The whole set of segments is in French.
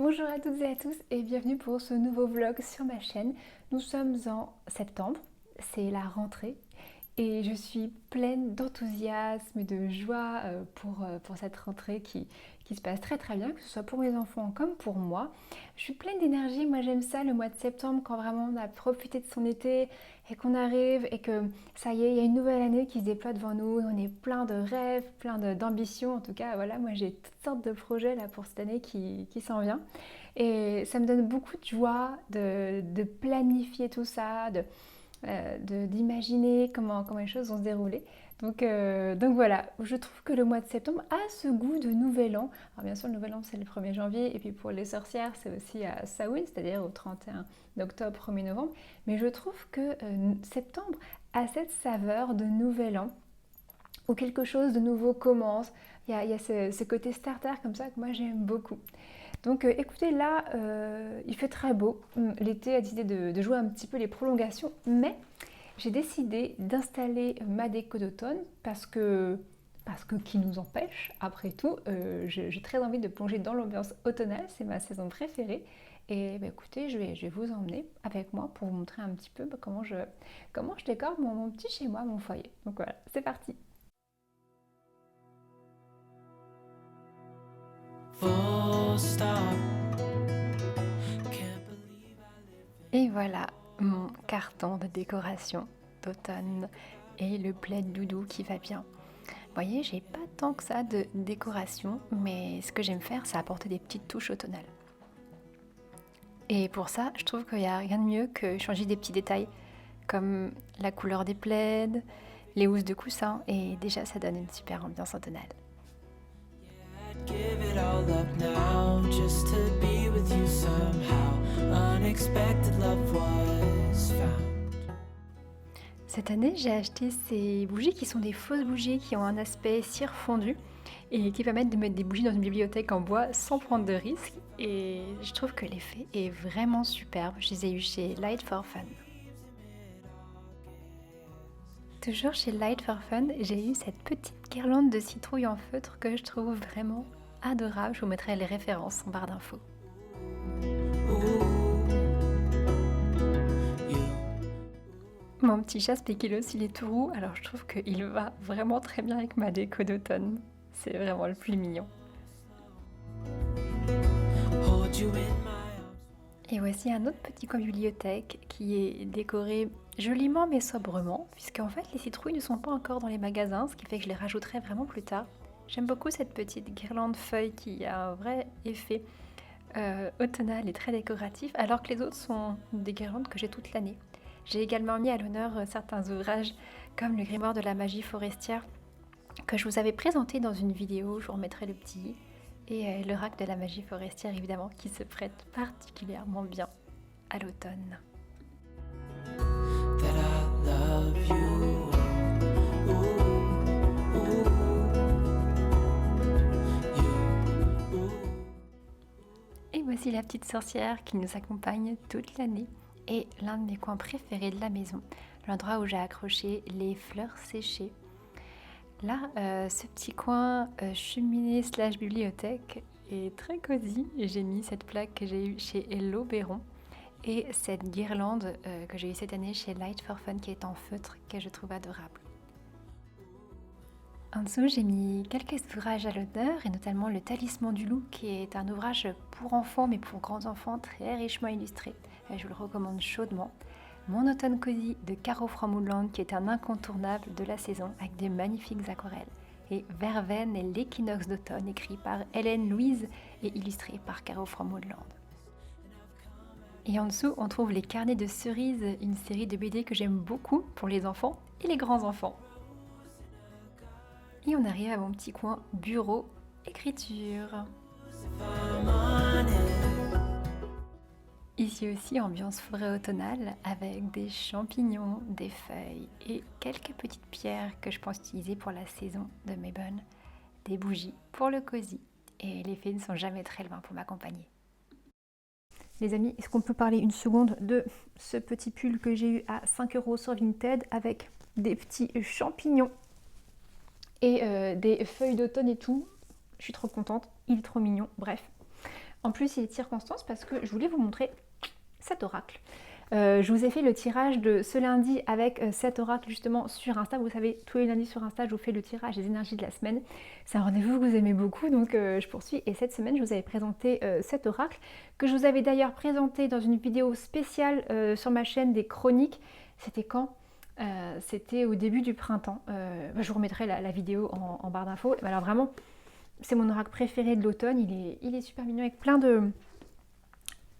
Bonjour à toutes et à tous et bienvenue pour ce nouveau vlog sur ma chaîne. Nous sommes en septembre, c'est la rentrée et je suis pleine d'enthousiasme et de joie pour cette rentrée qui se passe très très bien, que ce soit pour mes enfants comme pour moi. Je suis pleine d'énergie, moi j'aime ça le mois de septembre quand vraiment on a profité de son été et qu'on arrive et que ça y est, il y a une nouvelle année qui se déploie devant nous et on est plein de rêves, d'ambitions. En tout cas, voilà, moi j'ai toutes sortes de projets là pour cette année qui s'en vient. Et ça me donne beaucoup de joie de planifier tout ça, d'imaginer comment les choses vont se dérouler. Donc voilà, je trouve que le mois de septembre a ce goût de nouvel an. Alors bien sûr, le nouvel an c'est le 1er janvier et puis pour les sorcières c'est aussi à Samhain, c'est-à-dire au 31 octobre, 1er novembre. Mais je trouve que septembre a cette saveur de nouvel an où quelque chose de nouveau commence. Il y a ce côté starter comme ça que moi j'aime beaucoup. Donc écoutez, là, il fait très beau. L'été a décidé de jouer un petit peu les prolongations, mais j'ai décidé d'installer ma déco d'automne parce que qui nous empêche, après tout, j'ai très envie de plonger dans l'ambiance automnale, c'est ma saison préférée. Et bah, écoutez, je vais vous emmener avec moi pour vous montrer un petit peu comment je décore mon petit chez moi, mon foyer. Donc voilà, c'est parti. Et voilà mon carton de décoration d'automne et le plaid doudou qui va bien. Vous voyez, j'ai pas tant que ça de décoration, mais ce que j'aime faire, c'est apporter des petites touches automnales. Et pour ça, je trouve qu'il n'y a rien de mieux que changer des petits détails, comme la couleur des plaids, les housses de coussin, et déjà ça donne une super ambiance automnale. Give it all up now, just to be with you somehow. Unexpected love was found. Cette année, j'ai acheté ces bougies qui sont des fausses bougies qui ont un aspect cire fondu et qui permettent de mettre des bougies dans une bibliothèque en bois sans prendre de risques. Et je trouve que l'effet est vraiment superbe. Je les ai eues chez Light for Fun. Toujours chez Light for Fun, j'ai eu cette petite guirlande de citrouille en feutre que je trouve vraiment adorable. Je vous mettrai les références en barre d'infos. Mon petit chat Spéculoos, il est tout roux, alors je trouve qu'il va vraiment très bien avec ma déco d'automne. C'est vraiment le plus mignon. Et voici un autre petit coin bibliothèque qui est décoré joliment mais sobrement, puisqu'en fait les citrouilles ne sont pas encore dans les magasins, ce qui fait que je les rajouterai vraiment plus tard. J'aime beaucoup cette petite guirlande feuille qui a un vrai effet automnal et très décoratif, alors que les autres sont des guirlandes que j'ai toute l'année. J'ai également mis à l'honneur certains ouvrages comme le grimoire de la magie forestière que je vous avais présenté dans une vidéo, je vous remettrai le petit, et l'oracle de la magie forestière évidemment qui se prête particulièrement bien à l'automne. Et voici la petite sorcière qui nous accompagne toute l'année et l'un de mes coins préférés de la maison, l'endroit où j'ai accroché les fleurs séchées. Là, ce petit coin cheminée / bibliothèque est très cosy. J'ai mis cette plaque que j'ai eue chez Hello Béron et cette guirlande que j'ai eue cette année chez Light for Fun qui est en feutre, que je trouve adorable. En dessous, j'ai mis quelques ouvrages à l'honneur et notamment le Talisman du loup qui est un ouvrage pour enfants mais pour grands enfants très richement illustré. Je vous le recommande chaudement. Mon automne cosy de Caro Framouland qui est un incontournable de la saison avec des magnifiques aquarelles. Et Verveine et l'équinoxe d'automne écrit par Hélène Louise et illustré par Caro Framouland. Et en dessous, on trouve les carnets de cerises, une série de BD que j'aime beaucoup pour les enfants et les grands enfants. Et on arrive à mon petit coin bureau, écriture. Ici aussi, ambiance forêt automnale avec des champignons, des feuilles et quelques petites pierres que je pense utiliser pour la saison de mes bonnes, des bougies pour le cosy et les fées ne sont jamais très loin pour m'accompagner. Les amis, est-ce qu'on peut parler une seconde de ce petit pull que j'ai eu à 5 € sur Vinted avec des petits champignons et des feuilles d'automne et tout. Je suis trop contente, il est trop mignon, bref. En plus, il est de circonstance parce que je voulais vous montrer cet oracle. Je vous ai fait le tirage de ce lundi avec cet oracle justement sur Insta. Vous savez, tous les lundis sur Insta, je vous fais le tirage des énergies de la semaine. C'est un rendez-vous que vous aimez beaucoup, donc je poursuis. Et cette semaine, je vous avais présenté cet oracle que je vous avais d'ailleurs présenté dans une vidéo spéciale sur ma chaîne des chroniques. C'était quand c'était au début du printemps. Je vous remettrai la vidéo en barre d'infos. Alors vraiment, c'est mon oracle préféré de l'automne. Il est super mignon avec plein de...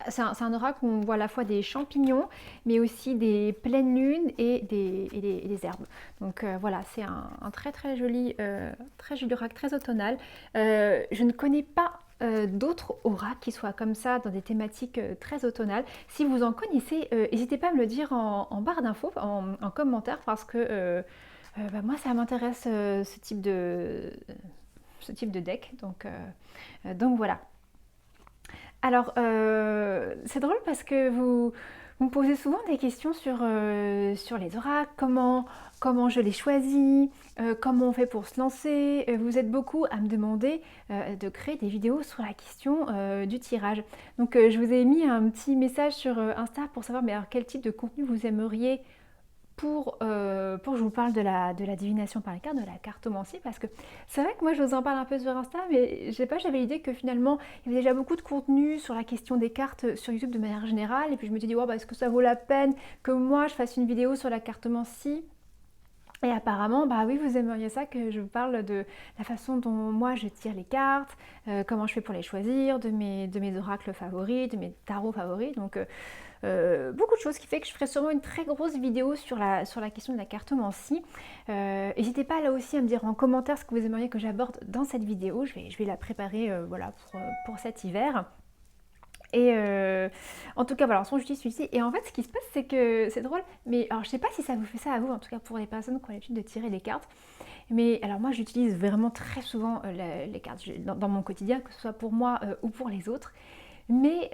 C'est un oracle où on voit à la fois des champignons, mais aussi des pleines lunes et des herbes. Donc voilà, c'est un très joli oracle, très automnal. Je ne connais pas d'autres oracles qui soient comme ça, dans des thématiques très automnales. Si vous en connaissez, n'hésitez pas à me le dire en barre d'infos, en commentaire, parce que moi, ça m'intéresse ce type de deck. Donc voilà. Alors, c'est drôle parce que vous me posez souvent des questions sur les oracles, comment je les choisis, comment on fait pour se lancer. Vous êtes beaucoup à me demander de créer des vidéos sur la question du tirage. Donc, je vous ai mis un petit message sur Insta pour savoir mais alors, quel type de contenu vous aimeriez pour que je vous parle de la divination par les cartes, de la cartomancie, parce que c'est vrai que moi je vous en parle un peu sur Insta, mais je sais pas, j'avais l'idée que finalement il y avait déjà beaucoup de contenu sur la question des cartes sur YouTube de manière générale, et puis je me suis dit, oh, bah, est-ce que ça vaut la peine que moi je fasse une vidéo sur la cartomancie? Et apparemment, bah oui, vous aimeriez ça, que je vous parle de la façon dont moi je tire les cartes, comment je fais pour les choisir, de mes oracles favoris, de mes tarots favoris. Donc beaucoup de choses qui fait que je ferai sûrement une très grosse vidéo sur la question de la cartomancie. N'hésitez pas là aussi à me dire en commentaire ce que vous aimeriez que j'aborde dans cette vidéo. Je vais la préparer voilà, pour cet hiver. Et en tout cas, voilà, son j'utilise celui-ci. Et en fait, ce qui se passe, c'est que c'est drôle. Mais alors, je sais pas si ça vous fait ça à vous, en tout cas pour les personnes qui ont l'habitude de tirer les cartes. Mais alors, moi, j'utilise vraiment très souvent les cartes dans mon quotidien, que ce soit pour moi ou pour les autres. Mais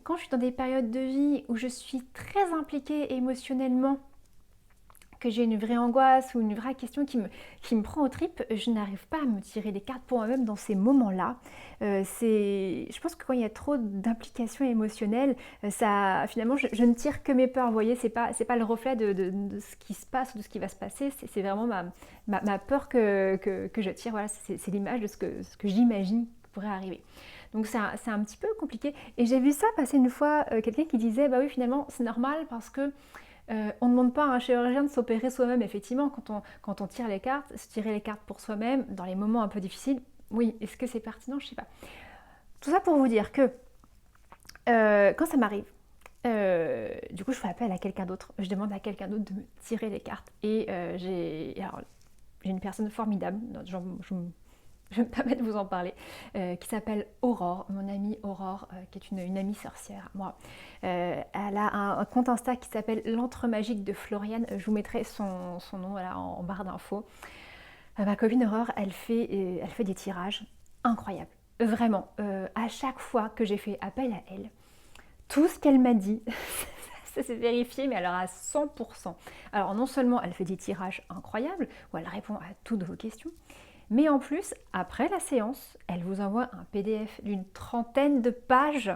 quand je suis dans des périodes de vie où je suis très impliquée émotionnellement, que j'ai une vraie angoisse ou une vraie question qui me prend aux tripes, je n'arrive pas à me tirer des cartes pour moi-même dans ces moments-là. Je pense que quand il y a trop d'implication émotionnelle, finalement, je ne tire que mes peurs. Vous voyez, c'est pas le reflet de ce qui se passe ou de ce qui va se passer. C'est vraiment ma peur que je tire. Voilà, c'est l'image de ce que j'imagine pourrait arriver. Donc c'est un petit peu compliqué. Et j'ai vu ça passer une fois, quelqu'un qui disait, bah oui, finalement, c'est normal parce que on ne demande pas à un chirurgien de s'opérer soi-même, effectivement, quand on tire les cartes, se tirer les cartes pour soi-même, dans les moments un peu difficiles, oui, est-ce que c'est pertinent? Je sais pas. Tout ça pour vous dire que quand ça m'arrive, du coup je fais appel à quelqu'un d'autre, je demande à quelqu'un d'autre de me tirer les cartes. Et j'ai une personne formidable, je me permets de vous en parler, qui s'appelle Aurore, mon amie Aurore, qui est une amie sorcière, moi. Elle a un compte Insta qui s'appelle l'Antre Magique de Floriane. Je vous mettrai son nom là, en barre d'infos. Ma copine Aurore, elle fait des tirages incroyables. Vraiment, à chaque fois que j'ai fait appel à elle, tout ce qu'elle m'a dit, ça s'est vérifié, mais alors à 100%. Alors non seulement elle fait des tirages incroyables, où elle répond à toutes vos questions, mais en plus, après la séance, elle vous envoie un PDF d'une 30aine de pages,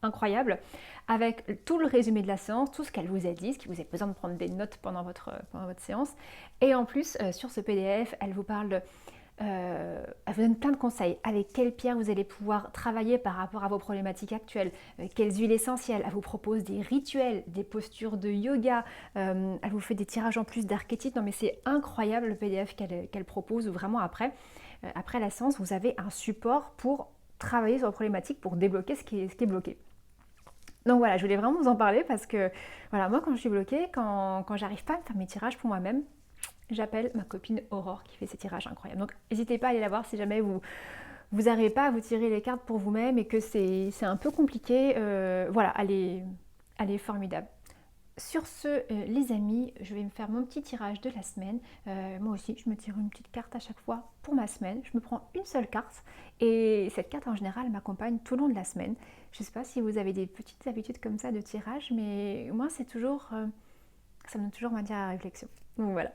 incroyable, avec tout le résumé de la séance, tout ce qu'elle vous a dit, ce qui vous a besoin de prendre des notes pendant votre séance. Et en plus, sur ce PDF, elle vous parle elle vous donne plein de conseils. Avec quelles pierres vous allez pouvoir travailler par rapport à vos problématiques actuelles, quelles huiles essentielles. Elle vous propose des rituels, des postures de yoga. Elle vous fait des tirages en plus d'archétypes. Non mais c'est incroyable le PDF qu'elle propose. Vraiment après la séance, vous avez un support pour travailler sur vos problématiques, pour débloquer ce qui est bloqué. Donc voilà, je voulais vraiment vous en parler parce que voilà, moi quand je suis bloquée, quand j'arrive pas à faire mes tirages pour moi-même, j'appelle ma copine Aurore qui fait ces tirages incroyables. Donc n'hésitez pas à aller la voir si jamais vous n'arrivez pas à vous tirer les cartes pour vous-même et que c'est un peu compliqué. Voilà, elle est formidable. Sur ce, les amis, je vais me faire mon petit tirage de la semaine. Moi aussi, je me tire une petite carte à chaque fois pour ma semaine. Je me prends une seule carte et cette carte en général m'accompagne tout le long de la semaine. Je ne sais pas si vous avez des petites habitudes comme ça de tirage, mais moi, c'est toujours, ça me donne toujours matière à réflexion. Donc voilà.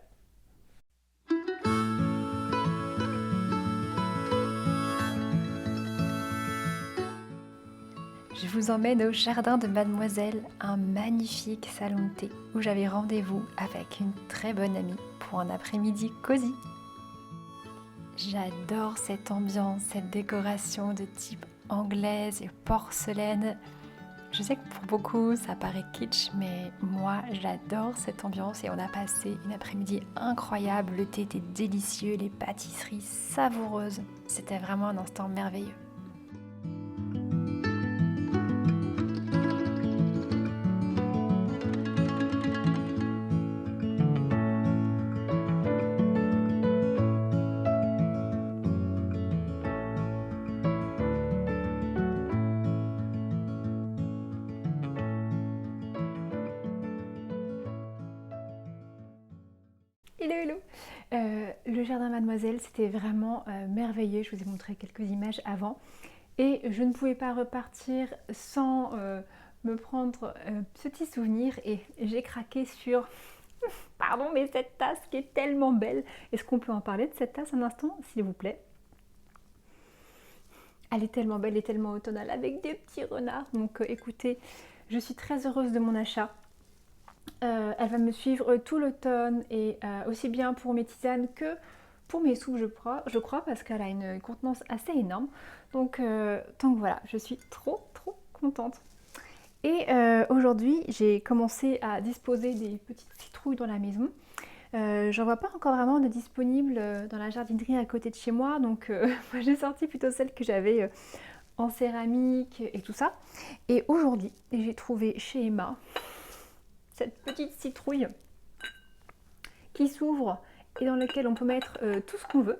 Je vous emmène au jardin de Mademoiselle, un magnifique salon de thé où j'avais rendez-vous avec une très bonne amie pour un après-midi cosy. J'adore cette ambiance, cette décoration de type anglaise et porcelaine. Je sais que pour beaucoup ça paraît kitsch, mais moi j'adore cette ambiance et on a passé une après-midi incroyable. Le thé était délicieux, les pâtisseries savoureuses. C'était vraiment un instant merveilleux. Hello, hello. Le jardin Mademoiselle, c'était vraiment merveilleux. Je vous ai montré quelques images avant. Et je ne pouvais pas repartir sans me prendre un petit souvenir. Et j'ai craqué sur... Pardon, mais cette tasse qui est tellement belle. Est-ce qu'on peut en parler de cette tasse un instant, s'il vous plaît? Elle est tellement belle et tellement automnale avec des petits renards. Donc écoutez, je suis très heureuse de mon achat. Elle va me suivre tout l'automne et aussi bien pour mes tisanes que pour mes soupes, je crois parce qu'elle a une contenance assez énorme. Donc voilà, je suis trop contente. Et aujourd'hui, j'ai commencé à disposer des petites citrouilles dans la maison. J'en vois pas encore vraiment de disponibles dans la jardinerie à côté de chez moi, donc moi j'ai sorti plutôt celles que j'avais en céramique et tout ça. Et aujourd'hui, j'ai trouvé chez Emma cette petite citrouille qui s'ouvre et dans laquelle on peut mettre tout ce qu'on veut.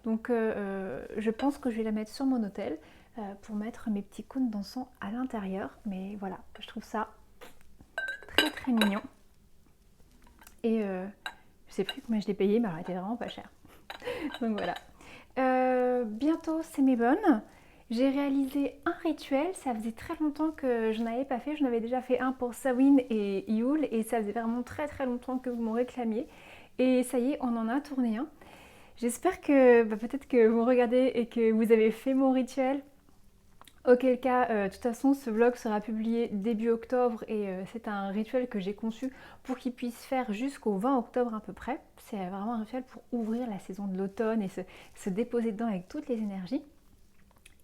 Donc je pense que je vais la mettre sur mon autel pour mettre mes petits cônes d'encens à l'intérieur. Mais voilà, je trouve ça très mignon. Et je sais plus combien je l'ai payé, mais elle était vraiment pas chère. Donc voilà. Bientôt c'est mes bonnes. J'ai réalisé un rituel, ça faisait très longtemps que je n'avais pas fait, j'en avais déjà fait un pour Sawin et Yule et ça faisait vraiment très longtemps que vous m'en réclamiez. Et ça y est, on en a tourné un. J'espère que peut-être que vous me regardez et que vous avez fait mon rituel. Auquel cas, de toute façon, ce vlog sera publié début octobre et c'est un rituel que j'ai conçu pour qu'il puisse faire jusqu'au 20 octobre à peu près. C'est vraiment un rituel pour ouvrir la saison de l'automne et se déposer dedans avec toutes les énergies.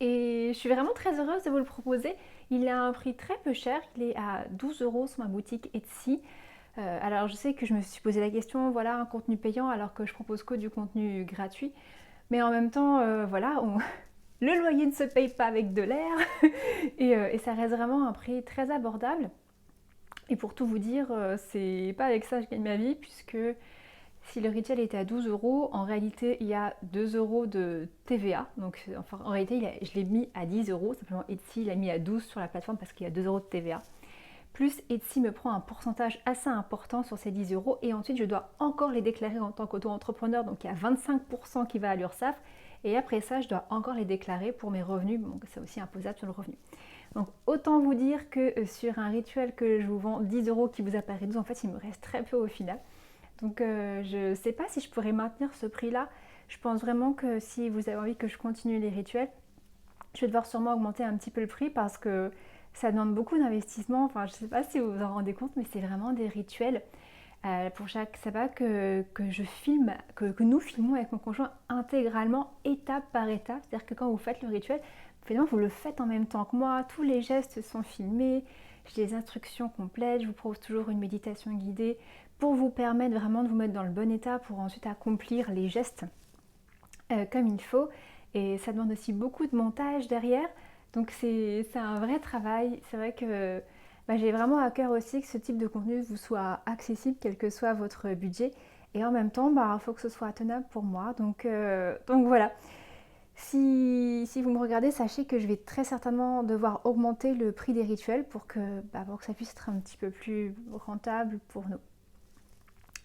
Et je suis vraiment très heureuse de vous le proposer. Il a un prix très peu cher, il est à 12 € sur ma boutique Etsy. Alors je sais que je me suis posé la question, voilà, un contenu payant alors que je propose que du contenu gratuit. Mais en même temps, voilà, le loyer ne se paye pas avec de l'air et ça reste vraiment un prix très abordable. Et pour tout vous dire, c'est pas avec ça que je gagne ma vie puisque si le retail était à 12 €, en réalité il y a 2 € de TVA. Donc enfin, en réalité je l'ai mis à 10 €, simplement Etsy l'a mis à 12 sur la plateforme parce qu'il y a 2 € de TVA. Plus Etsy me prend un pourcentage assez important sur ces 10 € et ensuite je dois encore les déclarer en tant qu'auto-entrepreneur. Donc il y a 25% qui va à l'URSSAF et après ça je dois encore les déclarer pour mes revenus. Donc c'est aussi imposable sur le revenu. Donc autant vous dire que sur un rituel que je vous vends 10 € qui vous apparaît 12, en fait il me reste très peu au final. Donc je ne sais pas si je pourrais maintenir ce prix-là. Je pense vraiment que si vous avez envie que je continue les rituels, je vais devoir sûrement augmenter un petit peu le prix parce que ça demande beaucoup d'investissement. Enfin, je ne sais pas si vous vous en rendez compte, mais c'est vraiment des rituels pour chaque sabbat que je filme, que nous filmons avec mon conjoint intégralement, étape par étape. C'est-à-dire que quand vous faites le rituel, finalement, vous le faites en même temps que moi. Tous les gestes sont filmés. J'ai des instructions complètes. Je vous propose toujours une méditation guidée pour vous permettre vraiment de vous mettre dans le bon état pour ensuite accomplir les gestes comme il faut. Et ça demande aussi beaucoup de montage derrière. Donc c'est un vrai travail. C'est vrai que j'ai vraiment à cœur aussi que ce type de contenu vous soit accessible quel que soit votre budget. Et en même temps, il faut que ce soit tenable pour moi. Donc voilà. Si vous me regardez, sachez que je vais très certainement devoir augmenter le prix des rituels pour que ça puisse être un petit peu plus rentable pour nous.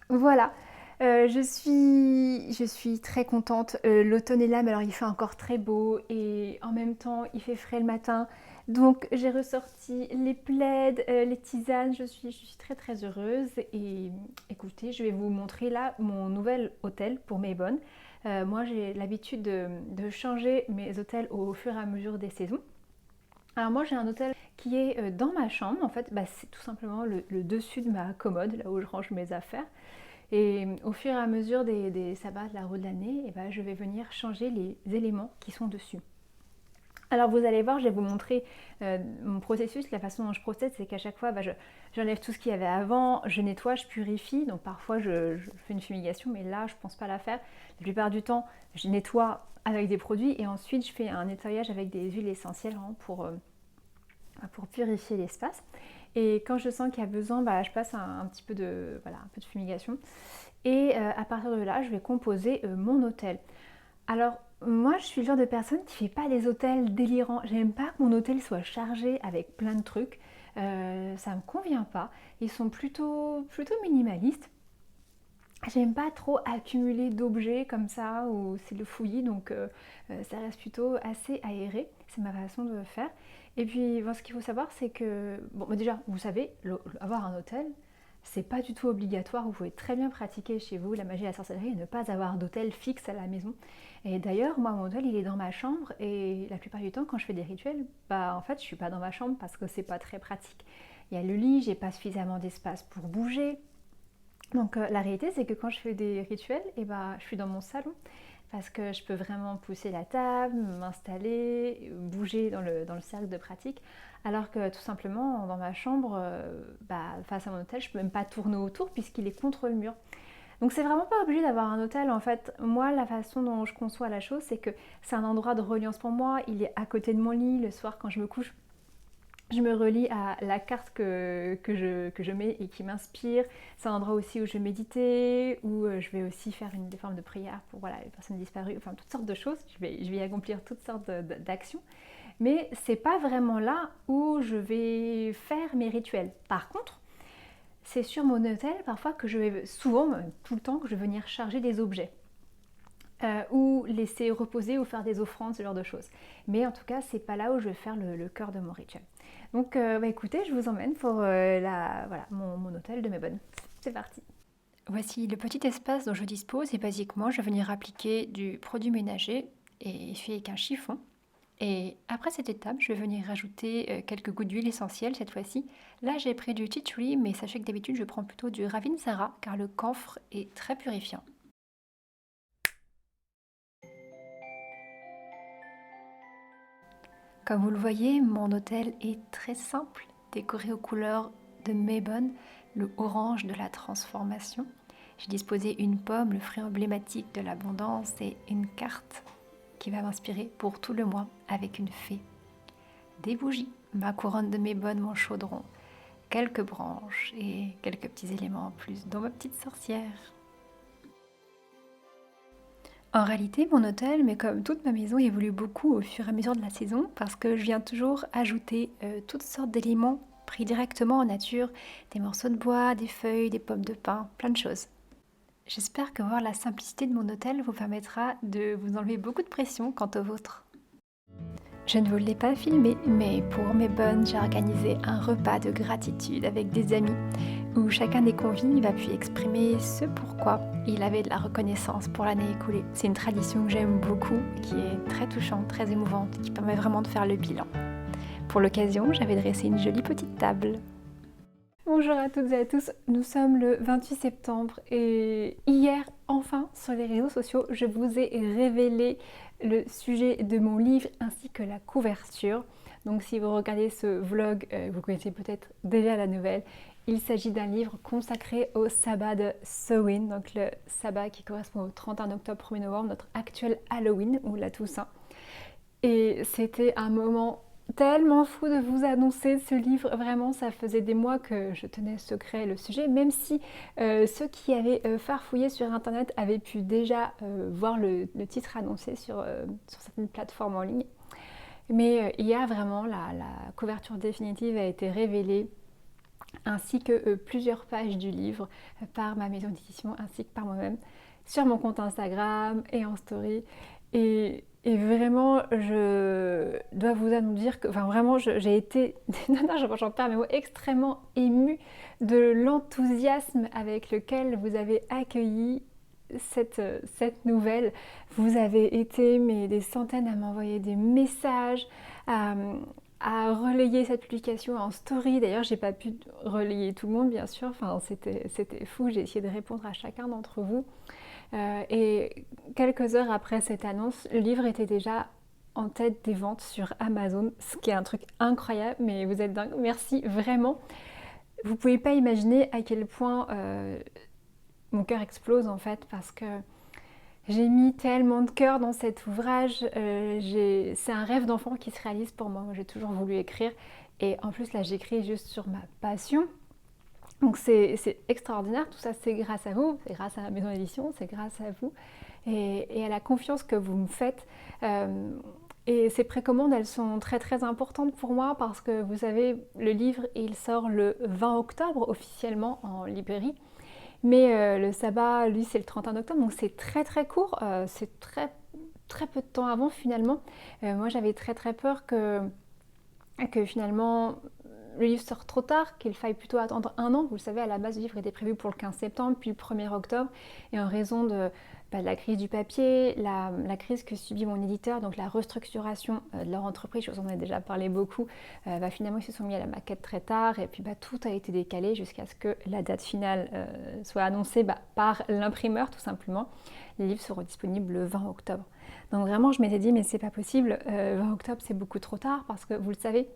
Voilà, je suis très contente. L'automne est là, mais alors il fait encore très beau et en même temps il fait frais le matin. Donc j'ai ressorti les plaids, les tisanes, je suis très heureuse. Et écoutez, je vais vous montrer là mon nouvel hôtel pour mes bonnes. Moi j'ai l'habitude de changer mes hôtels au fur et à mesure des saisons. Alors moi j'ai un hôtel qui est dans ma chambre, en fait c'est tout simplement le dessus de ma commode, là où je range mes affaires. Et au fur et à mesure des sabbats de la roue de l'année, je vais venir changer les éléments qui sont dessus. Alors vous allez voir, je vais vous montrer mon processus, la façon dont je procède, c'est qu'à chaque fois j'enlève tout ce qu'il y avait avant, je nettoie, je purifie, donc parfois je fais une fumigation, mais là je ne pense pas la faire. La plupart du temps je nettoie avec des produits et ensuite je fais un nettoyage avec des huiles essentielles pour purifier l'espace. Et quand je sens qu'il y a besoin, je passe un petit peu de fumigation. Et à partir de là, je vais composer mon hôtel. Alors, moi, je suis le genre de personne qui ne fait pas des hôtels délirants. J'aime pas que mon hôtel soit chargé avec plein de trucs. Ça me convient pas. Ils sont plutôt minimalistes. J'aime pas trop accumuler d'objets comme ça où c'est le fouillis, donc ça reste plutôt assez aéré. C'est ma façon de faire. Et puis, ce qu'il faut savoir, c'est que, déjà, vous savez, avoir un hôtel, c'est pas du tout obligatoire. Vous pouvez très bien pratiquer chez vous la magie et la sorcellerie et ne pas avoir d'hôtel fixe à la maison. Et d'ailleurs, moi, mon hôtel, il est dans ma chambre et la plupart du temps, quand je fais des rituels, en fait, je suis pas dans ma chambre parce que c'est pas très pratique. Il y a le lit, j'ai pas suffisamment d'espace pour bouger. Donc la réalité, c'est que quand je fais des rituels, je suis dans mon salon parce que je peux vraiment pousser la table, m'installer, bouger dans le cercle de pratique, alors que tout simplement dans ma chambre, face à mon hôtel, je peux même pas tourner autour puisqu'il est contre le mur. Donc c'est vraiment pas obligé d'avoir un hôtel. En fait, moi, la façon dont je conçois la chose, c'est que c'est un endroit de reliance pour moi. Il est à côté de mon lit. Le soir, quand je me couche, je me relie à la carte que je mets et qui m'inspire. C'est un endroit aussi où je vais méditer, où je vais aussi faire des formes de prière pour les personnes disparues, enfin toutes sortes de choses. Je vais y accomplir toutes sortes d'actions. Mais c'est pas vraiment là où je vais faire mes rituels. Par contre, c'est sur mon hôtel parfois que je vais, souvent, tout le temps, que je vais venir charger des objets. Ou laisser reposer ou faire des offrandes, ce genre de choses. Mais en tout cas, c'est pas là où je vais faire le cœur de mon rituel. Donc écoutez, je vous emmène pour mon hôtel de Mebonne. C'est parti. Voici le petit espace dont je dispose et basiquement, je vais venir appliquer du produit ménager et fait avec un chiffon. Et après cette étape, je vais venir rajouter quelques gouttes d'huile essentielle cette fois-ci. Là, j'ai pris du tea tree, mais sachez que d'habitude, je prends plutôt du Ravinsara car le camphre est très purifiant. Comme vous le voyez, mon hôtel est très simple, décoré aux couleurs de Mebonne, le orange de la transformation. J'ai disposé une pomme, le fruit emblématique de l'abondance, et une carte qui va m'inspirer pour tout le mois avec une fée. Des bougies, ma couronne de Mebonne, mon chaudron, quelques branches et quelques petits éléments en plus, dont ma petite sorcière. En réalité, mon hôtel, mais comme toute ma maison, évolue beaucoup au fur et à mesure de la saison parce que je viens toujours ajouter toutes sortes d'éléments pris directement en nature, des morceaux de bois, des feuilles, des pommes de pin, plein de choses. J'espère que voir la simplicité de mon hôtel vous permettra de vous enlever beaucoup de pression quant au vôtre. Je ne vous l'ai pas filmé, mais pour Mebonne, j'ai organisé un repas de gratitude avec des amis où chacun des convives a pu exprimer ce pourquoi il avait de la reconnaissance pour l'année écoulée. C'est une tradition que j'aime beaucoup, qui est très touchante, très émouvante, qui permet vraiment de faire le bilan. Pour l'occasion, j'avais dressé une jolie petite table. Bonjour à toutes et à tous, nous sommes le 28 septembre et hier, enfin, sur les réseaux sociaux, je vous ai révélé le sujet de mon livre ainsi que la couverture. Donc si vous regardez ce vlog, vous connaissez peut-être déjà la nouvelle. Il s'agit d'un livre consacré au sabbat de Samhain, donc le sabbat qui correspond au 31 octobre 1er novembre, notre actuel Halloween ou la Toussaint. Et c'était un moment tellement fou de vous annoncer ce livre. Vraiment, ça faisait des mois que je tenais secret le sujet, même si ceux qui avaient farfouillé sur internet avaient pu déjà voir le titre annoncé sur certaines plateformes en ligne. Mais hier, vraiment, la couverture définitive a été révélée, ainsi que plusieurs pages du livre par ma maison d'édition ainsi que par moi-même sur mon compte Instagram et en story. Et vraiment, je dois vous dire que, vraiment, j'ai été, j'en perds mes mots, extrêmement émue de l'enthousiasme avec lequel vous avez accueilli cette nouvelle. Vous avez été des centaines à m'envoyer des messages, à à relayer cette publication en story. D'ailleurs, j'ai pas pu relayer tout le monde, bien sûr. Enfin, c'était fou. J'ai essayé de répondre à chacun d'entre vous. Et quelques heures après cette annonce, le livre était déjà en tête des ventes sur Amazon, ce qui est un truc incroyable, mais vous êtes dingue. Merci vraiment. Vous pouvez pas imaginer à quel point mon cœur explose en fait, parce que j'ai mis tellement de cœur dans cet ouvrage. C'est un rêve d'enfant qui se réalise pour moi. Moi, j'ai toujours voulu écrire. Et en plus, là, j'écris juste sur ma passion. Donc, c'est extraordinaire. Tout ça, c'est grâce à vous. C'est grâce à la maison d'édition. C'est grâce à vous. Et à la confiance que vous me faites. Et ces précommandes, elles sont très très importantes pour moi parce que vous savez, le livre, il sort le 20 octobre officiellement en librairie. Mais le sabbat, lui, c'est le 31 octobre, donc c'est très très court, c'est très, très peu de temps avant finalement. Moi, j'avais très très peur que finalement le livre sorte trop tard, qu'il faille plutôt attendre un an. Vous le savez, à la base, le livre était prévu pour le 15 septembre, puis le 1er octobre. Et en raison de la crise du papier, la crise que subit mon éditeur, donc la restructuration de leur entreprise, je vous en ai déjà parlé beaucoup, finalement ils se sont mis à la maquette très tard et puis tout a été décalé jusqu'à ce que la date finale soit annoncée par l'imprimeur tout simplement. Les livres seront disponibles le 20 octobre. Donc vraiment je m'étais dit mais c'est pas possible, 20 octobre c'est beaucoup trop tard parce que vous le savez,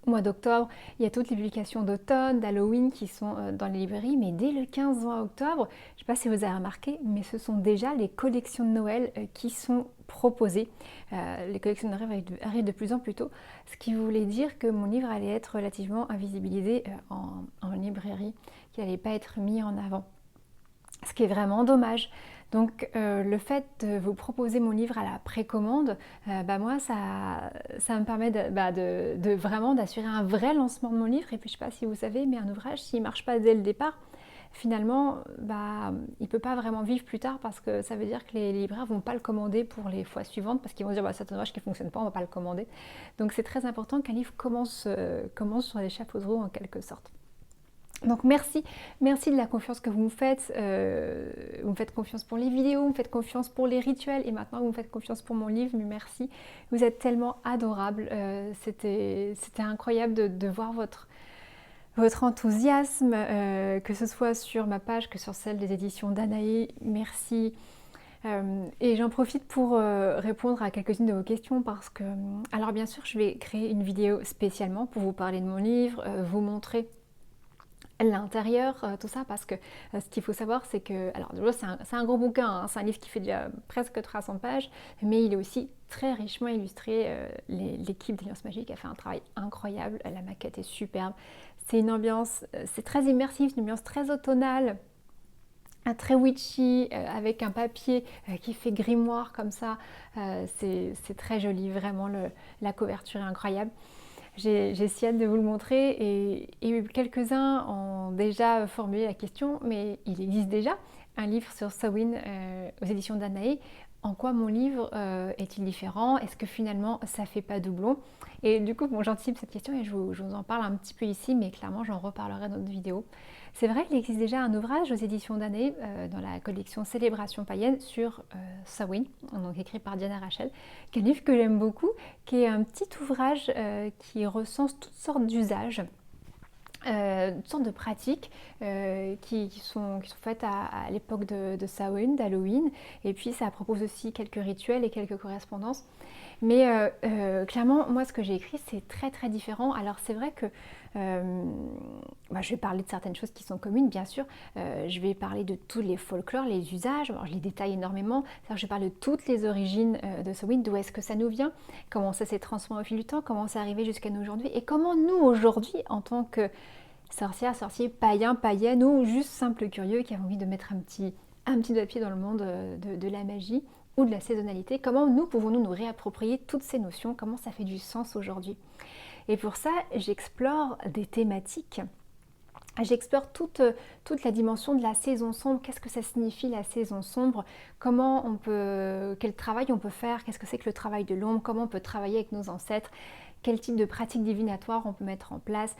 au mois d'octobre, il y a toutes les publications d'automne, d'Halloween qui sont dans les librairies, mais dès le 15-20 octobre, je ne sais pas si vous avez remarqué, mais ce sont déjà les collections de Noël qui sont proposées. Les collections de Noël arrivent de plus en plus tôt, ce qui voulait dire que mon livre allait être relativement invisibilisé en librairie, qu'il n'allait pas être mis en avant. Ce qui est vraiment dommage. Donc le fait de vous proposer mon livre à la précommande, moi ça me permet de vraiment d'assurer un vrai lancement de mon livre. Et puis je ne sais pas si vous savez, mais un ouvrage, s'il ne marche pas dès le départ, finalement il ne peut pas vraiment vivre plus tard parce que ça veut dire que les libraires ne vont pas le commander pour les fois suivantes parce qu'ils vont se dire c'est un ouvrage qui ne fonctionne pas, on ne va pas le commander. Donc c'est très important qu'un livre commence sur les chapeaux de roue en quelque sorte. Donc merci de la confiance que vous me faites. Vous me faites confiance pour les vidéos, vous me faites confiance pour les rituels et maintenant vous me faites confiance pour mon livre, mais merci. Vous êtes tellement adorables. C'était incroyable de voir votre enthousiasme, que ce soit sur ma page que sur celle des éditions Danaé. Merci. Et j'en profite pour répondre à quelques-unes de vos questions parce que, alors bien sûr, je vais créer une vidéo spécialement pour vous parler de mon livre, vous montrer l'intérieur, tout ça, parce que ce qu'il faut savoir, c'est que, alors déjà c'est un gros bouquin, hein, c'est un livre qui fait déjà presque 300 pages, mais il est aussi très richement illustré. L'équipe d'Alliance Magique a fait un travail incroyable, la maquette est superbe, c'est une ambiance, c'est très immersif, une ambiance très automnale, très witchy, avec un papier qui fait grimoire comme ça, c'est très joli, vraiment la couverture est incroyable. J'ai si hâte de vous le montrer et quelques-uns ont déjà formulé la question, mais il existe déjà un livre sur Samhain aux éditions Danaé. En quoi mon livre est-il différent? Est-ce que finalement ça fait pas doublon? Et du coup, bon, j'anticipe cette question et je vous en parle un petit peu ici, mais clairement j'en reparlerai dans d'autres vidéos. C'est vrai qu'il existe déjà un ouvrage aux éditions Danaé dans la collection Célébration païenne sur Samhain, donc écrit par Diana Rachel, qui est un livre que j'aime beaucoup, qui est un petit ouvrage qui recense toutes sortes d'usages. Toutes sortes de pratiques qui sont faites à l'époque de Samhain, d'Halloween, et puis ça propose aussi quelques rituels et quelques correspondances. Mais clairement, moi ce que j'ai écrit c'est très très différent. Alors c'est vrai que je vais parler de certaines choses qui sont communes bien sûr, je vais parler de tous les folklores, les usages, alors je les détaille énormément, je parle de toutes les origines de Samhain, d'où est-ce que ça nous vient, comment ça s'est transformé au fil du temps, comment c'est arrivé jusqu'à nous aujourd'hui, et comment nous aujourd'hui en tant que sorcières, sorciers, païens, païennes ou juste simples curieux qui avons envie de mettre un petit doigt de pied dans le monde de la magie ou de la saisonnalité, comment nous pouvons-nous nous réapproprier toutes ces notions, comment ça fait du sens aujourd'hui. Et pour ça, j'explore des thématiques. J'explore toute la dimension de la saison sombre, qu'est-ce que ça signifie la saison sombre, quel travail on peut faire, qu'est-ce que c'est que le travail de l'ombre, comment on peut travailler avec nos ancêtres, quel type de pratiques divinatoires on peut mettre en place,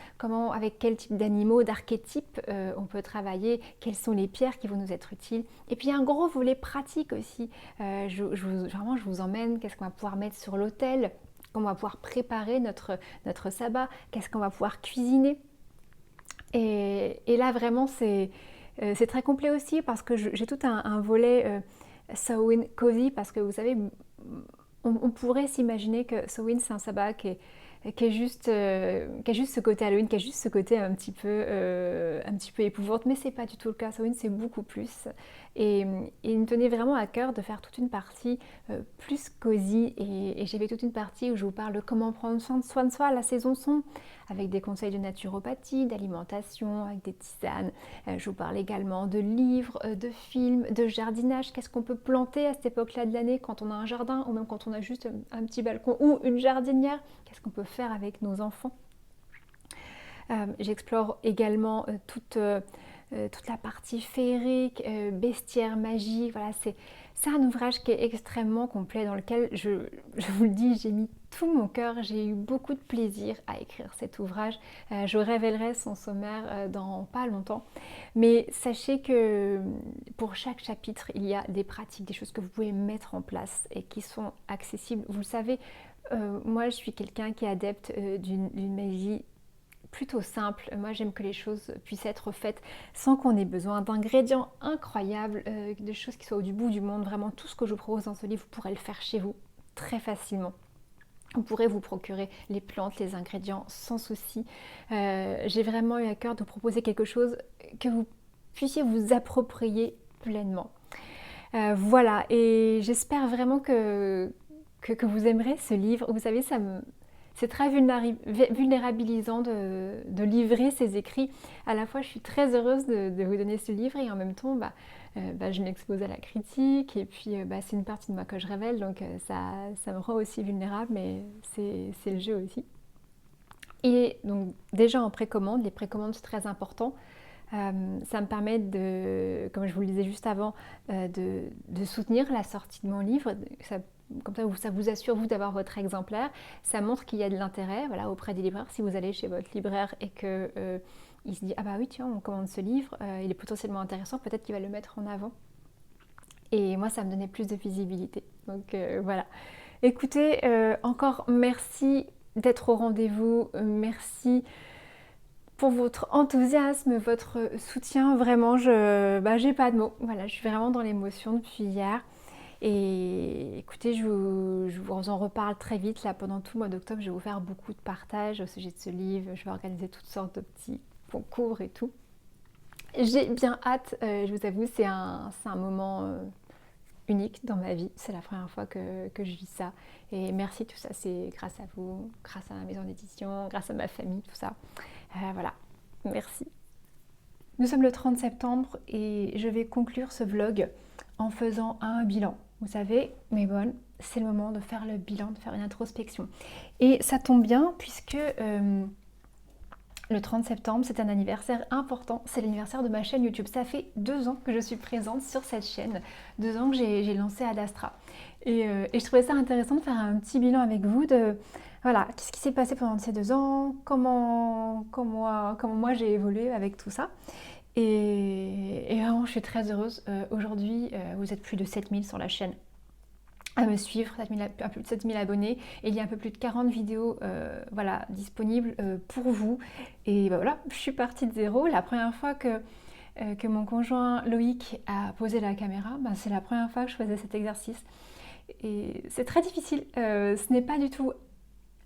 avec quel type d'animaux, d'archétypes on peut travailler, quelles sont les pierres qui vont nous être utiles. Et puis il y a un gros volet pratique aussi, vraiment je vous emmène, qu'est-ce qu'on va pouvoir mettre sur l'autel, comment on va pouvoir préparer notre sabbat, qu'est-ce qu'on va pouvoir cuisiner. Et là vraiment c'est très complet aussi parce que j'ai tout un volet Samhain cozy parce que vous savez, on pourrait s'imaginer que Samhain c'est un sabbat qui est juste, qui a juste ce côté Halloween, qui a juste ce côté un petit peu épouvante, mais c'est pas du tout le cas. Samhain c'est beaucoup plus. Et il me tenait vraiment à cœur de faire toute une partie plus cosy et j'avais toute une partie où je vous parle de comment prendre soin de soi à la saison sombre, avec des conseils de naturopathie, d'alimentation, avec des tisanes. Je vous parle également de livres, de films, de jardinage. Qu'est-ce qu'on peut planter à cette époque-là de l'année quand on a un jardin ou même quand on a juste un petit balcon ou une jardinière? Qu'est-ce qu'on peut faire avec nos enfants? J'explore également toute la partie féerique, bestiaire, magie. Voilà, c'est un ouvrage qui est extrêmement complet dans lequel, je vous le dis, j'ai mis tout mon cœur, j'ai eu beaucoup de plaisir à écrire cet ouvrage. Je révélerai son sommaire dans pas longtemps. Mais sachez que pour chaque chapitre, il y a des pratiques, des choses que vous pouvez mettre en place et qui sont accessibles. Vous le savez, moi je suis quelqu'un qui est adepte d'une magie plutôt simple. Moi j'aime que les choses puissent être faites sans qu'on ait besoin d'ingrédients incroyables, de choses qui soient du bout du monde. Vraiment tout ce que je vous propose dans ce livre, vous pourrez le faire chez vous très facilement. Vous pourrez vous procurer les plantes, les ingrédients sans souci. J'ai vraiment eu à cœur de vous proposer quelque chose que vous puissiez vous approprier pleinement. Voilà, et j'espère vraiment que vous aimerez ce livre. Vous savez, c'est très vulnérabilisant de livrer ses écrits. À la fois, je suis très heureuse de vous donner ce livre et en même temps, je m'expose à la critique et puis c'est une partie de moi que je révèle, donc ça me rend aussi vulnérable, mais c'est le jeu aussi. Et donc déjà en précommande, les précommandes c'est très important. Ça me permet de, comme je vous le disais juste avant, de soutenir la sortie de mon livre. Comme ça vous assure vous d'avoir votre exemplaire. Ça montre qu'il y a de l'intérêt, voilà, auprès des libraires. Si vous allez chez votre libraire et que il se dit ah bah oui tiens on commande ce livre, il est potentiellement intéressant, peut-être qu'il va le mettre en avant. Et moi ça me donnait plus de visibilité. Donc voilà. Écoutez, encore merci d'être au rendez-vous. Merci pour votre enthousiasme, votre soutien. Vraiment, j'ai pas de mots. Voilà, je suis vraiment dans l'émotion depuis hier. Et écoutez, je vous en reparle très vite. Là, pendant tout le mois d'octobre, je vais vous faire beaucoup de partages au sujet de ce livre. Je vais organiser toutes sortes de petits concours et tout. J'ai bien hâte, je vous avoue, c'est un moment unique dans ma vie. C'est la première fois que je vis ça. Et merci, tout ça, c'est grâce à vous, grâce à ma maison d'édition, grâce à ma famille, tout ça. Voilà, merci. Nous sommes le 30 septembre et je vais conclure ce vlog en faisant un bilan. Vous savez, mes bonnes, c'est le moment de faire le bilan, de faire une introspection. Et ça tombe bien puisque le 30 septembre, c'est un anniversaire important. C'est l'anniversaire de ma chaîne YouTube. Ça fait 2 ans que je suis présente sur cette chaîne. 2 ans que j'ai lancé Ad Astra. Et je trouvais ça intéressant de faire un petit bilan avec vous de... Voilà, qu'est-ce qui s'est passé pendant ces 2 ans, comment moi j'ai évolué avec tout ça. Et vraiment, je suis très heureuse. Aujourd'hui, vous êtes plus de 7000 sur la chaîne à me suivre, un peu plus de 7000 abonnés. Et il y a un peu plus de 40 vidéos voilà, disponibles pour vous. Et voilà, je suis partie de zéro. La première fois que mon conjoint Loïc a posé la caméra, c'est la première fois que je faisais cet exercice. Et c'est très difficile. Ce n'est pas du tout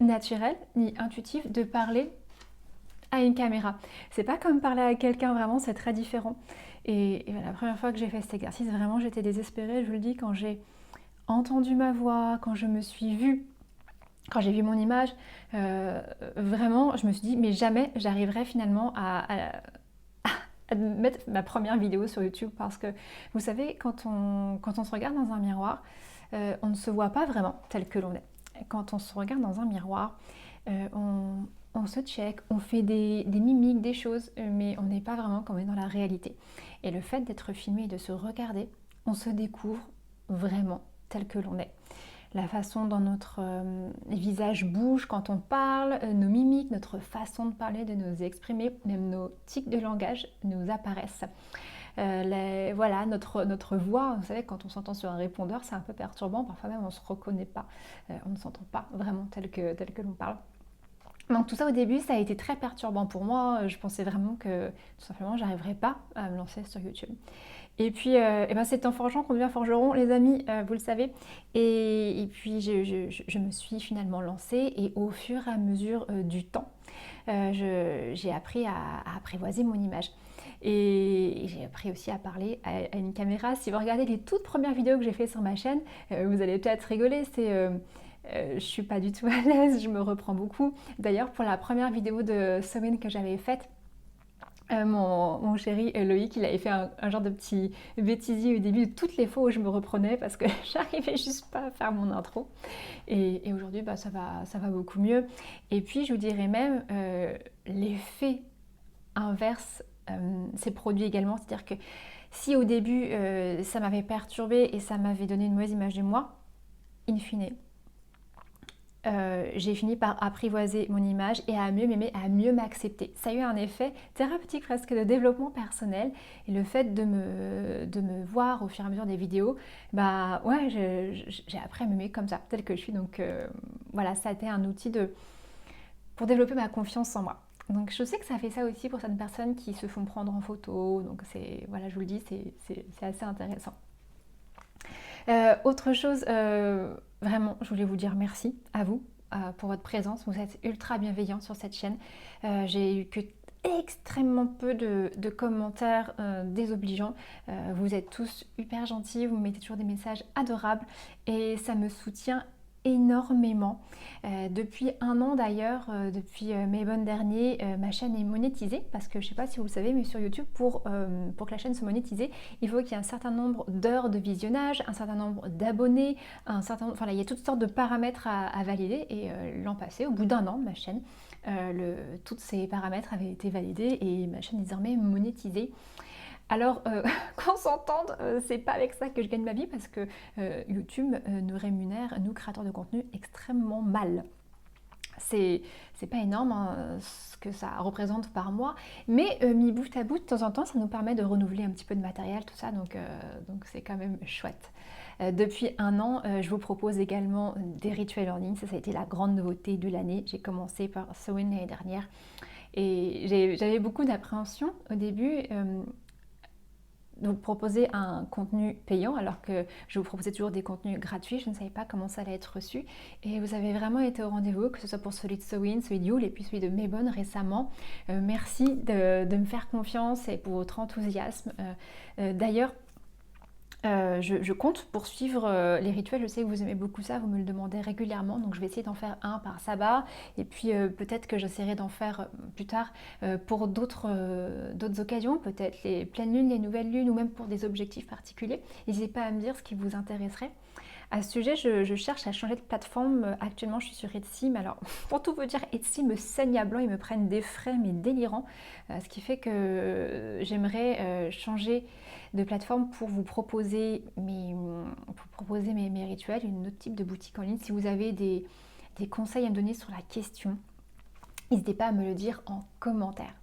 naturel ni intuitif de parler à une caméra. C'est pas comme parler à quelqu'un, vraiment c'est très différent. Et voilà, la première fois que j'ai fait cet exercice, vraiment j'étais désespérée, je vous le dis, quand j'ai entendu ma voix, quand je me suis vue, quand j'ai vu mon image, vraiment je me suis dit mais jamais j'arriverai finalement à mettre ma première vidéo sur YouTube, parce que vous savez, quand on se regarde dans un miroir, on ne se voit pas vraiment tel que l'on est. Quand on se regarde dans un miroir, on se check, on fait des mimiques, des choses, mais on n'est pas vraiment comme on est dans la réalité. Et le fait d'être filmé et de se regarder, on se découvre vraiment tel que l'on est. La façon dont notre visage bouge quand on parle, nos mimiques, notre façon de parler, de nous exprimer, même nos tics de langage nous apparaissent. voilà, notre voix. Vous savez, quand on s'entend sur un répondeur, c'est un peu perturbant. Parfois même, on ne se reconnaît pas. On ne s'entend pas vraiment tel que l'on parle. Donc tout ça au début, ça a été très perturbant pour moi. Je pensais vraiment que tout simplement, j'arriverais pas à me lancer sur YouTube. Et puis, eh ben, c'est en forgeant qu'on devient forgeron, les amis, vous le savez. Et puis, je me suis finalement lancée et au fur et à mesure du temps, j'ai appris à apprivoiser mon image. Et j'ai appris aussi à parler à une caméra. Si vous regardez les toutes premières vidéos que j'ai fait sur ma chaîne, vous allez peut-être rigoler. Je suis pas du tout à l'aise, je me reprends beaucoup. D'ailleurs, pour la première vidéo de semaine que j'avais faite, mon chéri Loïc, il avait fait un genre de petit bêtisier au début de toutes les fois où je me reprenais parce que j'arrivais juste pas à faire mon intro. Et aujourd'hui, bah, ça va beaucoup mieux. Et puis, je vous dirais même, l'effet inverse s'est produit également. C'est-à-dire que si au début, ça m'avait perturbée et ça m'avait donné une mauvaise image de moi, in fine, j'ai fini par apprivoiser mon image et à mieux m'aimer, à mieux m'accepter. Ça a eu un effet thérapeutique presque de développement personnel et le fait de me voir au fur et à mesure des vidéos, bah ouais, j'ai appris à m'aimer comme ça, telle que je suis. Donc voilà, ça a été un outil pour développer ma confiance en moi. Donc je sais que ça fait ça aussi pour certaines personnes qui se font prendre en photo, donc voilà, je vous le dis, c'est assez intéressant. Autre chose, vraiment, je voulais vous dire merci à vous pour votre présence. Vous êtes ultra bienveillants sur cette chaîne. J'ai eu que extrêmement peu de commentaires désobligeants. Vous êtes tous hyper gentils, vous me mettez toujours des messages adorables et ça me soutient énormément. Depuis un an d'ailleurs, depuis mai-bonne dernier, ma chaîne est monétisée parce que je ne sais pas si vous le savez, mais sur YouTube, pour que la chaîne soit monétisée, il faut qu'il y ait un certain nombre d'heures de visionnage, un certain nombre d'abonnés, enfin là, il y a toutes sortes de paramètres à valider et l'an passé, au bout d'un an, ma chaîne, tous ces paramètres avaient été validés et ma chaîne est désormais monétisée. Alors, qu'on s'entende, c'est pas avec ça que je gagne ma vie parce que YouTube nous rémunère, nous créateurs de contenu, extrêmement mal. C'est pas énorme hein, ce que ça représente par mois, mais mis bout à bout, de temps en temps, ça nous permet de renouveler un petit peu de matériel, tout ça, donc c'est quand même chouette. Depuis un an, je vous propose également des rituels en ligne. Ça a été la grande nouveauté de l'année. J'ai commencé par Samhain l'année dernière et j'avais beaucoup d'appréhension au début. Donc proposer un contenu payant alors que je vous proposais toujours des contenus gratuits, je ne savais pas comment ça allait être reçu et vous avez vraiment été au rendez-vous, que ce soit pour celui de Sewin, celui de Yule et puis celui de Maybonne récemment. Merci de me faire confiance et pour votre enthousiasme. D'ailleurs, je compte poursuivre les rituels, je sais que vous aimez beaucoup ça, vous me le demandez régulièrement, donc je vais essayer d'en faire un par sabbat, et puis peut-être que j'essaierai d'en faire plus tard pour d'autres occasions, peut-être les pleines lunes, les nouvelles lunes, ou même pour des objectifs particuliers. N'hésitez pas à me dire ce qui vous intéresserait. À ce sujet, je cherche à changer de plateforme. Actuellement, je suis sur Etsy, mais alors, pour tout vous dire, Etsy me saigne à blanc, ils me prennent des frais, mais délirants. Ce qui fait que j'aimerais changer de plateforme pour vous proposer mes rituels, une autre type de boutique en ligne. Si vous avez des conseils à me donner sur la question, n'hésitez pas à me le dire en commentaire.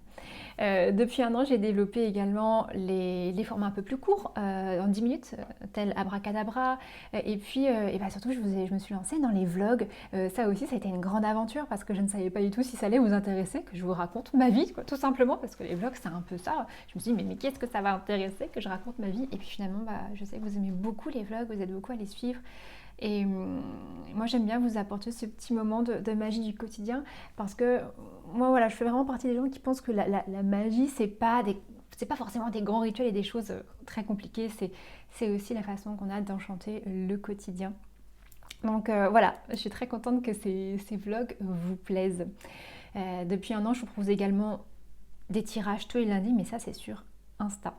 Depuis un an, j'ai développé également les formats un peu plus courts, en 10 minutes, tel Abracadabra. Et puis, surtout, je me suis lancée dans les vlogs. Ça aussi, ça a été une grande aventure parce que je ne savais pas du tout si ça allait vous intéresser, que je vous raconte ma vie, quoi, tout simplement, parce que les vlogs, c'est un peu ça. Je me suis dit, mais qu'est-ce que ça va intéresser que je raconte ma vie? Et puis finalement, je sais que vous aimez beaucoup les vlogs, vous êtes beaucoup à les suivre. Et moi j'aime bien vous apporter ce petit moment de magie du quotidien parce que moi voilà, je fais vraiment partie des gens qui pensent que la magie c'est pas forcément des grands rituels et des choses très compliquées, c'est aussi la façon qu'on a d'enchanter le quotidien. Donc voilà, je suis très contente que ces vlogs vous plaisent. Depuis un an, je vous propose également des tirages tous les lundis, mais ça c'est sur Insta.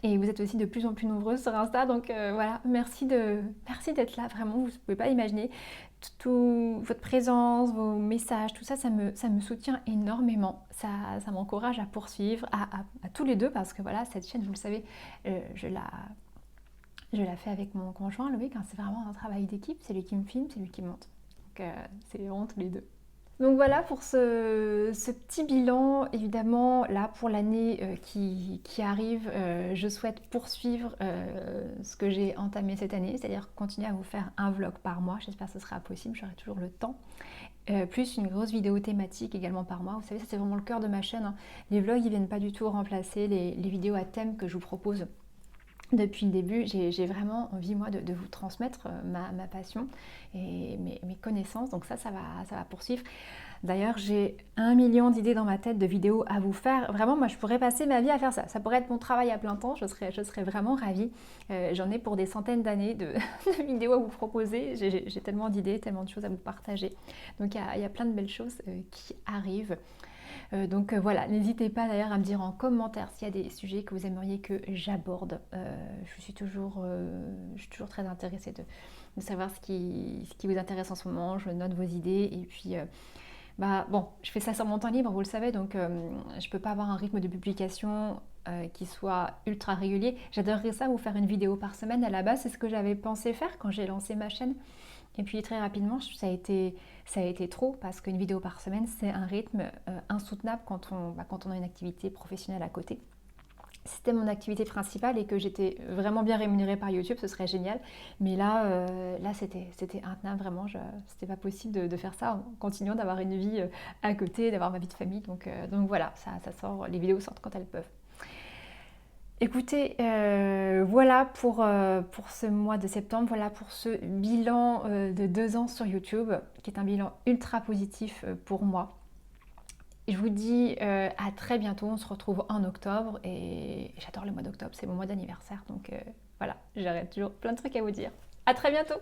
Et vous êtes aussi de plus en plus nombreuses sur Insta, donc voilà, merci d'être là, vraiment, vous ne pouvez pas imaginer. Tout votre présence, vos messages, tout ça, ça me soutient énormément. Ça m'encourage à poursuivre, à tous les deux, parce que voilà, cette chaîne, vous le savez, je la fais avec mon conjoint Loïc, hein, c'est vraiment un travail d'équipe, c'est lui qui me filme, c'est lui qui me monte. Donc c'est vraiment tous les deux. Donc voilà pour ce petit bilan. Évidemment, là pour l'année qui arrive, je souhaite poursuivre ce que j'ai entamé cette année, c'est-à-dire continuer à vous faire un vlog par mois. J'espère que ce sera possible, j'aurai toujours le temps. Plus une grosse vidéo thématique également par mois. Vous savez, ça c'est vraiment le cœur de ma chaîne, hein. Les vlogs, ils viennent pas du tout remplacer les vidéos à thème que je vous propose. Depuis le début, j'ai vraiment envie, moi, de vous transmettre ma passion et mes connaissances. Donc ça va poursuivre. D'ailleurs, j'ai 1 million d'idées dans ma tête de vidéos à vous faire. Vraiment, moi, je pourrais passer ma vie à faire ça. Ça pourrait être mon travail à plein temps. Je serais vraiment ravie. J'en ai pour des centaines d'années de vidéos à vous proposer. J'ai tellement d'idées, tellement de choses à vous partager. Donc, il y a plein de belles choses qui arrivent. Donc voilà, n'hésitez pas d'ailleurs à me dire en commentaire s'il y a des sujets que vous aimeriez que j'aborde. Je suis toujours très intéressée de savoir ce qui vous intéresse en ce moment. Je note vos idées et puis bon, je fais ça sur mon temps libre, vous le savez, donc je peux pas avoir un rythme de publication qui soit ultra régulier. J'adorerais ça, vous faire une vidéo par semaine. À la base, c'est ce que j'avais pensé faire quand j'ai lancé ma chaîne. Et puis très rapidement, ça a été trop parce qu'une vidéo par semaine, c'est un rythme insoutenable quand on a une activité professionnelle à côté. Si c'était mon activité principale et que j'étais vraiment bien rémunérée par YouTube, ce serait génial. Mais là, c'était intenable, vraiment. C'était pas possible de faire ça en continuant d'avoir une vie à côté, d'avoir ma vie de famille. Donc voilà, ça sort, les vidéos sortent quand elles peuvent. Écoutez, voilà pour ce mois de septembre, voilà pour ce bilan de 2 ans sur YouTube, qui est un bilan ultra positif pour moi. Je vous dis à très bientôt, on se retrouve en octobre et j'adore le mois d'octobre, c'est mon mois d'anniversaire, donc voilà, j'aurai toujours plein de trucs à vous dire. À très bientôt!